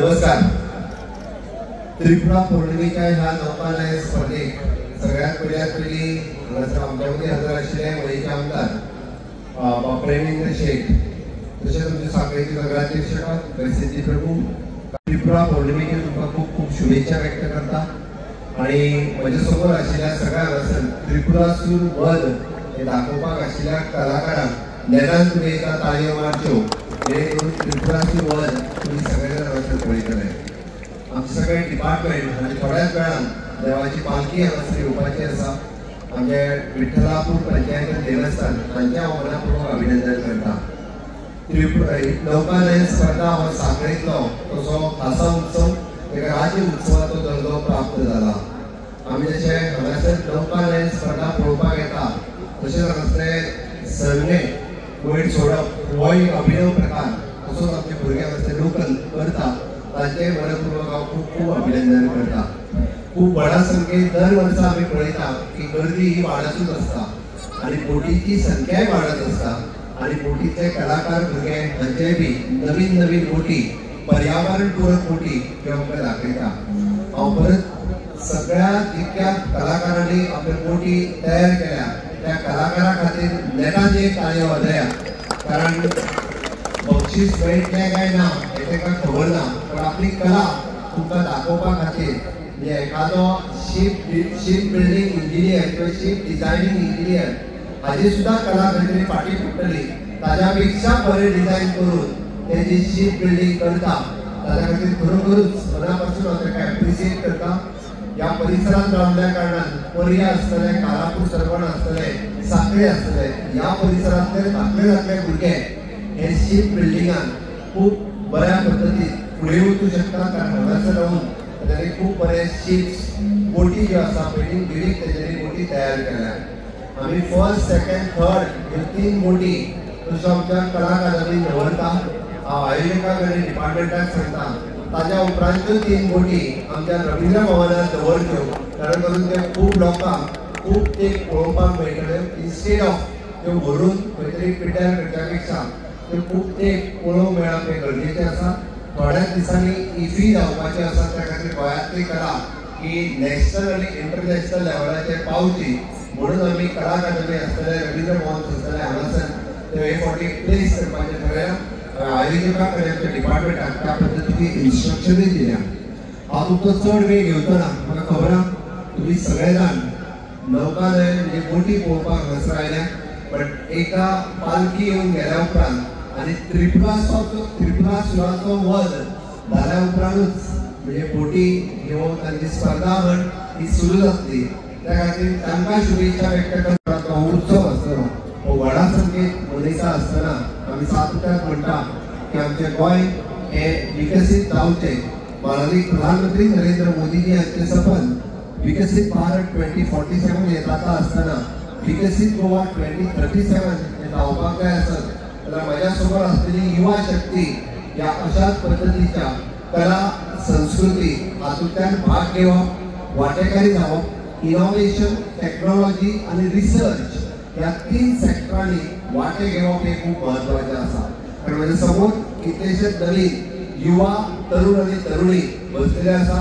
नमस्कार. त्रिपुरा पौर्णिमेच्या ह्या नौकानयन स्पर्धेक सगळ्यात पहिली आमच्यामध्ये हजर आशिल्ले वैद्य आमदार प्रेमेंद्र शेठ, तशेंच तुमचे सांखळेचे नगराध्यक्ष वैसिंजी प्रभू, त्रिपुरा पौर्णिमेचे तुमकां खूप खूप शुभेच्छा व्यक्त करता. आणि म्हज्या समोर आशिल्ल्या सगळ्या त्रिपुरासूर वध हे दाखोवपाक आशिल्ल्या कलाकारांक नेटान तुमी एका ताळयो मारच्यो, हे करून त्रिपुरासूर वध तुमी सगळे जाण पळयतले. आमचे सगळे डिपार्टमेंट आणि थोड्याच वेळान देवाची पालखी हांगासर येवपाची आसा. आमचे विठ्ठलापूर पंचायत देवस्थान हांचे हांव मनापूर्वक अभिनंदन करता. नौकानयन स्पर्धा हो सांखळेंतलो तसो खासा उत्सव, एका राज्य उत्सवाचो दर्जो प्राप्त जाला. आमी जशे हांगासर नौकानयन स्पर्धा पळोवपाक येता तशेंच हांगासले सरणे वयर सोडप हो एक अभिनव प्रकार, तसोच आमचे भुरगे हांगासर लोकल करता तांचे मनपूर्वक हांव खूब खूब अभिनंदन करता. खूब व्हडा संख्येन दर वर्सा आमी पळयता की गर्दी ही वाडतूच आसता आनी बोटीची संख्याय वाडत आसता. आणि बोटीचे कलाकार भुरगे हांचे बी नवीन नवीन बोटी, पर्यावरण पूरक बोटी ह्यो आमकां दाखयता. हांव परत सगळ्या जितक्या कलाकारांनी आपल्यो बोटी तयार केल्या त्या कलाकारा खातीर नेटान एक ताळयो वाजया. कारण बक्षीस मेळटलें काय ना हें ताका खबर ना, पण आपली कला तुमकां दाखोवपा खातीर म्हणजे एखादो शीप बिल्डींग इंजिनियर किंवा शीप डिझायनिंग इंजिनियर हाजी सुद्धा कला खंय फाटी फुटली, ताज्या पेक्षा बरें डिझायन करून तेजी शीप बिल्डींग करता. ताज्या खातीर खरोखरूच मनापासून हांव ताका एप्रिशिएट करता. ह्या परिसरांत रावल्या कारणान पर्या आसतले, कारापूर सरवण आसतले, सांखळे आसतले, ह्या परिसरांतले धाकले भुरगे हे शीप बिल्डिंगान खूब बऱ्या पद्दतीन फुडें वचूंक शकता. कारण हांगासर रावून तांणी खूब बरे शिप्स बोटी ज्यो आसा पयलीं बिडीक तेंच्यांनी बोटी तयार केल्या. आमी फर्स्ट, सेकंड, थर्ड ह्यो 3 बोटी तश्यो आमच्या कला अकादमीन दवरता. हांव आयोजका कडेन डिपार्टमेंटाक सांगता ताज्या उपरांतच्यो 3 बोटी आमच्या रवींद्र भवनांत दवरच्यो, कारण करून ते खूब लोकांक खूब ते पळोवपाक मेळटले. इन्स्टेड ऑफ त्यो व्हरून खंय तरी पिड्ड्यार करच्या पेक्षा त्यो खूब ते पळोवंक मेळप हें गरजेचें आसा. थोड्याच दिसांनी इफ्फी जावपाची आसा, त्या खातीर गोंयांतली कला ही नॅशनल आनी इंटरनॅशनल लेवलाचेर पावची म्हणून आमी कला अकादमी आसतले, रवींद्र भवन आसतले, हांगासर हे फावटी प्लेस करपाचें थारायलां. आयोजका कडेन आमच्या डिपार्टमेंटाक त्या पद्दतीची इन्स्ट्रक्शनूय दिल्या. हांव तुमचो चड वेळ घेवचो ना. म्हाका खबर आसा तुमी सगळे जाण नौकानयन म्हणजे बोटी पळोवपाक हांगासर आयल्या, पण एका पालखी येवन गेल्या उपरांत आनी त्रिपुरासुराचो वध जाल्या उपरांतूच म्हणजे बोटी घेवन तांची स्पर्धा म्हण ही सुरू जातली. त्या खातीर तांकां शुभेच्छा व्यक्त करता. हो उत्सव आसतलो, हो व्हडा संख्येन मनयता आसतना आमी सातत्यान म्हणटा की आमचें गोंय हें विकसीत जावचें. माननीय प्रधानमंत्री नरेंद्र मोदीजी हांचें सपन विकसीत भारत 2047 हें जाता आसतना विकसीत गोवा 2037 हें जावपाक जाय आसत जाल्यार म्हज्या समोर आसलेली युवा शक्ती ह्या अशाच पद्दतीच्या कला संस्कृती हातूंतल्यान भाग घेवप, वांटेकारी जावप. इनोव्हेशन, टेक्नॉलॉजी आणि रिसर्च ह्या 3 सेक्टरांनी वांटे घेवप हे खूब महत्वाचें आसा. कारण म्हज्या समोर कितलेशेच नवीन युवा तरुण आनी तरुणी बसलेले आसा.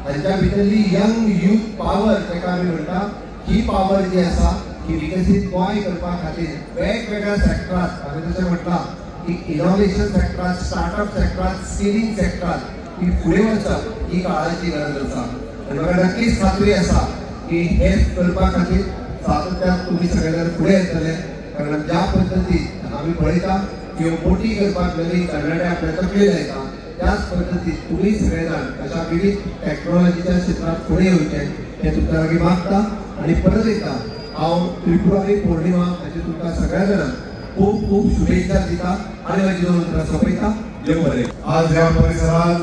हांच्या भितरली यंग यूथ पावर ताका आमी म्हणटा, ही पावर जी आसा ही विकसीत गोंय करपा खातीर वेगवेगळ्या सेक्टरांत हांवें जशें म्हटलां की इनोव्हेशन सेक्टरांत, स्टार्टअप सेक्टरांत, स्किलिंग सेक्टरांत ही फुडें वचप ही काळाची गरज आसा. आनी म्हाका नक्कीच खात्री आसा की हे करपा खातीर सातत्यान तुमी सगळे जाण फुडें येतले. कारण ज्या पद्दतीन आमी पळयता की बोटी करपाक नवी तरणाटे आपल्या तकले लायता, त्याच पद्दतीन तुमी सगळे जाण अशा विविध टॅक्नॉलॉजीच्या क्षेत्रांत फुडें येवचें हें तुमच्या लागीं मागता. आनी परत एकदा हांव त्रिपुरारी पौर्णिमा हाची तुमकां सगळ्या जाणांक खूब खूब शुभेच्छा दिता आनी म्हजी 2 उतरां सोंपयता. देव बरें. आज ह्या परिसरात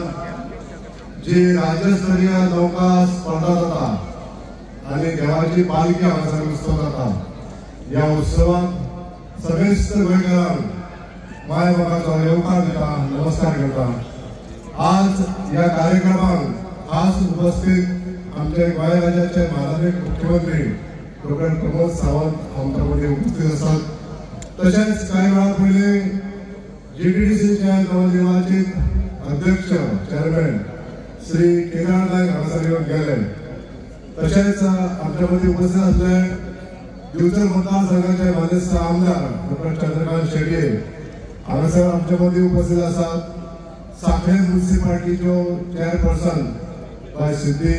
जी राज्यस्तरीय नौका स्पर्धा जाता आणि देवाची पालखी हांगासर उत्सव जाता, ह्या उत्सवाक सगळेच गोंयकारांक माय बाबाचो येवकार दिता, नमस्कार करता. आज ह्या कार्यक्रमाक खास उपस्थित आमचे गोंय राज्याचे माननीय मुख्यमंत्री डॉ. प्रमोद सावंत आमच्या मदीं उपस्थित आसात. तशेंच कांय वेळा पयलीं GTDCचे नवनिर्वाचित अध्यक्ष चेअरमॅन श्री केदार नायक हांगासर येवन गेले. तशेंच आमच्या मदीं उपस्थित आसले दिवचल मतदारसंघाचे मानेस्त आमदार डॉ चंद्रकांत शेडये हांगासर आमच्या मदीं उपस्थित आसात. सांखळे म्युनिसिपालिटीच्यो चेअरपर्सन बाय सिद्धी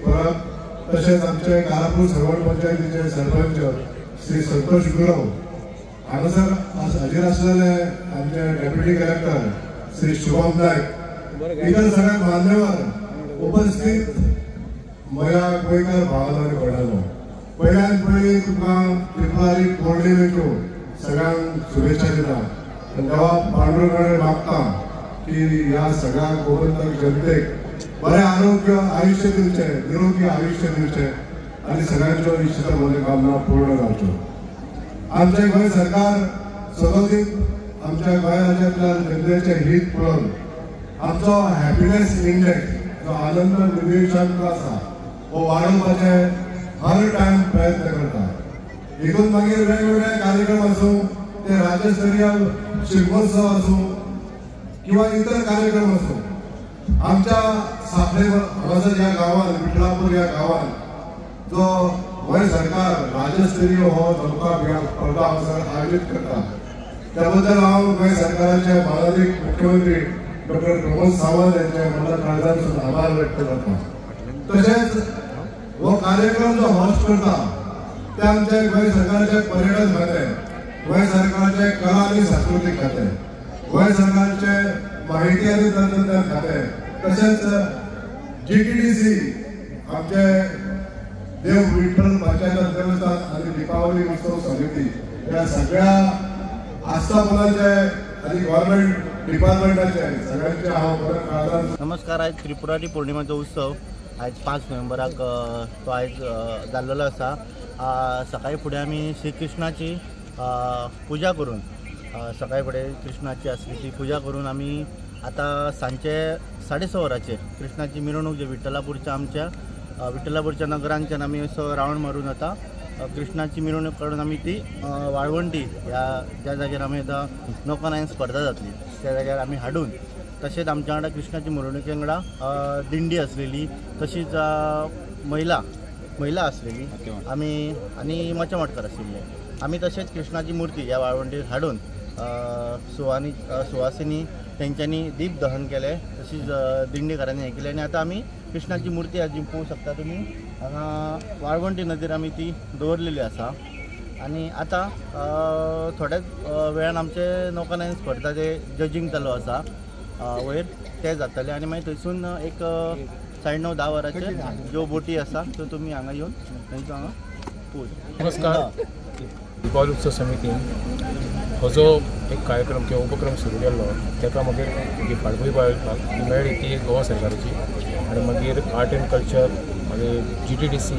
परब, तशेंच आमचे कारापूर सरवण पंचायतीचे सरपंच श्री संतोष गुरव हांगासर हाजीर आसलेले आमचे डेप्युटी कलेक्टर श्री शुभम नायक, इतर सगळे मान्यवर उपस्थित महिला गोंयकार भावांनो आनी भयणांनो, पयल्यान पयली तुमकां त्रिपुरारी पौर्णिमेच्यो सगळ्यांक शुभेच्छा दिता. देवा पांडुरंगाकडे मागता की ह्या सगळ्या गोमंतक जनतेक बरें आरोग्य आयुष्य दिवचे, निरोगी आयुष्य दिवचे आणि सगळ्यांच्यो इच्छित मनोकामना पूर्ण जावच्यो. आमचे गोंय सरकार सदोदीत आमच्या गोंय राज्यांतल्या जनतेचे हित पळोवन आमचो हॅपीनेस इंडेक्स जो आनंद निर्देशांक आसा हो वाडोवपाचे हर टायम प्रयत्न करता. हितून मागीर वेगवेगळे कार्यक्रम आसूं, ते राज्यस्तरीय शिल्पोत्सव आसूं किंवा इतर कार्यक्रम आसूं, आमच्या सांखळे हांगासर ह्या गांवांत विठलापूर ह्या गांवांत जो गोंय सरकार राज्यस्तरीय हो नौका स्पर्धा हांगासर आयोजीत करता, त्या बद्दल हांव गोंय सरकाराचे माननीय मुख्यमंत्री डॉ प्रमोद सावंत यांचे मला काळजांतसून आभार व्यक्त करता. तशेंच हो कार्यक्रम जो होस्ट करता ते आमचे गोंय सरकाराचे पर्यटन खाते, गोंय सरकाराचे कला आनी सांस्कृतीक खाते, गोंय सरकारचे माहिती आनी तंत्रज्ञान खाते, तशेंच GTDC आमचे देव विठ्ठल पंचायत देवस्थान आणि दीपावली उत्सव समिती या सगळ्या आस्थापनाचे आणि गव्हर्नमेंट डिपार्टमेंटाचे सगळ्यांचे हांव बरें काळजांत. नमस्कार. आज त्रिपुरारी पौर्णिमेचो उत्सव आज 5 नोव्हेंबराक तो आज जाल्लो आसा. सकाळी फुडें आमी श्री कृष्णाची पुजा करून सकाळी फुडें कृष्णाची आसली ती पुजा करून आमी आतां सांजचे 6:30 वरांचेर कृष्णाची मिरवणूक जी विठ्ठलापूरच्या आमच्या विठ्ठलापूरच्या नगरांच्यान आमी असो रावंड मारून आता कृष्णाची मिरवणूक काडून आमी ती वाळवंटी ह्या ज्या जाग्यार आमी आतां नौकानयन स्पर्धा जातली त्या जाग्यार आमी हाडून, तशेंच आमच्या वांगडा कृष्णाची मिरवणुके वांगडा दिंडी आसलेली, तशीच महिला आसलेली आमी आनी मचमटकार आशिल्ले. आमी तशेंच कृष्णाची मुर्ती ह्या वाळवंटीर हाडून सुवासिनी तेंच्यांनी दीप दहन केले, तशीच दिंडीकारांनी हें केलें आनी आतां आमी कृष्णाची मुर्ती आज पळोवंक शकता तुमी हांगा वाळवंटी नदीर आमी ती दवरलेली आसा. आनी आतां थोड्याच वेळान आमचे नौकानयन स्पर्धा जे जजींग चालू आसा वयर ते जातले आनी मागीर थंयसून एक 9:30-10 वरांचेर ज्यो बोटी आसा त्यो तुमी हांगा येवन तेंचो हांगा पळोवंक. नमस्कार. दीपावली उत्सव समितीन हो जो एक कार्यक्रम किंवा उपक्रम सुरू केल्लो ताका मागीर जी फाटभूंय मेळ्ळी ती गोवा सरकाराची आनी मागीर आर्ट एंड कल्चर, मागीर GTDC,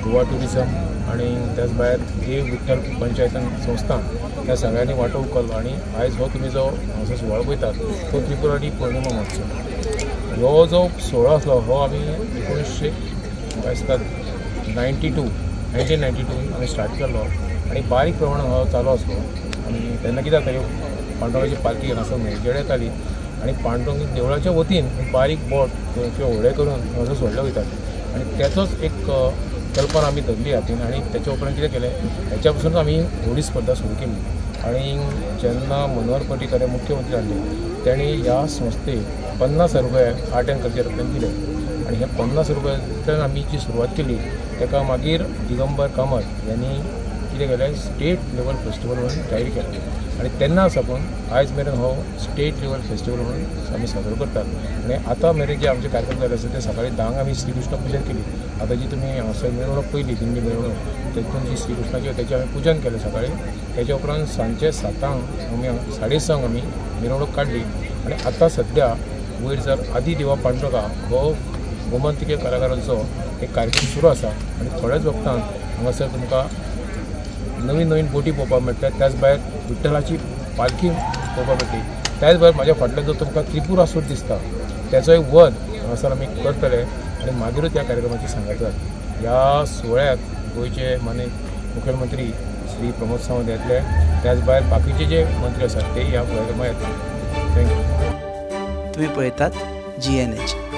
गोवा टुरिझम आनी त्याच भायर देव विठ्ठल पंचायतन संस्था ह्या सगळ्यांनी वांटो उखल्लो आनी आयज हो तुमी जो हांगासर सुवाळो पळयतात तो त्रिपुरारी पौर्णिमा महोत्सव. हो जो सुवाळो आसलो हो आमी 1992 आमी स्टार्ट केल्लो आनी बारीक प्रमाणात हो चालू आसलो. आनी तेन्ना कितें जाताली पांडुरंगाची पालखी हांगासर न्हंयचेर येताली आनी पांडुरंग देवळाच्या वतीन बारीक बोट किंवा व्हडे करून हांगासर सोडले वयताले आनी त्याचोच एक कल्पना आमी धरली हातीन आनी तेच्या उपरांत कितें केलें हेच्या पासून आमी होडी स्पर्धा सुरू केली. आनी जेन्ना मनोहर पर्रीकार हे मुख्यमंत्री जाल्ले तेणी ह्या संस्थेक 50 रुपया आर्ट एंड कल्चरांतल्यान दिले आनी हे 50 रुपयांतल्यान आमी जी सुरवात केली ताका मागीर दिगंबर कामत यांनी कितें केलें स्टेट लेवल फेस्टिवल म्हणून जाहीर केलें आनी तेन्ना साकून आयज मेरेन हो स्टेट लेवल फेस्टिवल म्हणून आमी साजरो करतात. आनी आतां मेरेन जे आमचे कार्यक्रम जाले आसा ते सकाळी 10 आमी श्रीकृष्ण पुजन केली. आतां जी तुमी हांगासर मिरवणूक पयली दिंडी मिरवणूक तेतून जी श्रीकृष्णाची तेचें आमी पुजन केलें सकाळी. तेच्या उपरांत सांजचे 7 आमी 6:30 आमी मिरवणूक काडली आनी आतां सद्या वयर जर आदी देवा पांडुरंगा हो गोमंतकीय कलाकारांचो एक कार्यक्रम सुरू आसा आनी थोड्याच वक्तान हांगासर तुमकां नवीन बोटी पळोवपाक मेळटा. त्याच भायर विठ्ठलाची पालखी पळोवपाक मेळटली. त्याच भायर म्हाज्या फाटल्यान जो तुमकां त्रिपुरा सूट दिसता त्याचोय वध हांगासर आमी करतले आनी मागीरूच ह्या कार्यक्रमाची सांगता जातली. ह्या सुवाळ्याक गोंयचे माननीय मुखेलमंत्री श्री प्रमोद सावंत येतले. त्याच भायर बाकीचे जे मंत्री आसात ते ह्या कार्यक्रमाक येतले. थँक्यू. तुम्ही पळयतात GNH.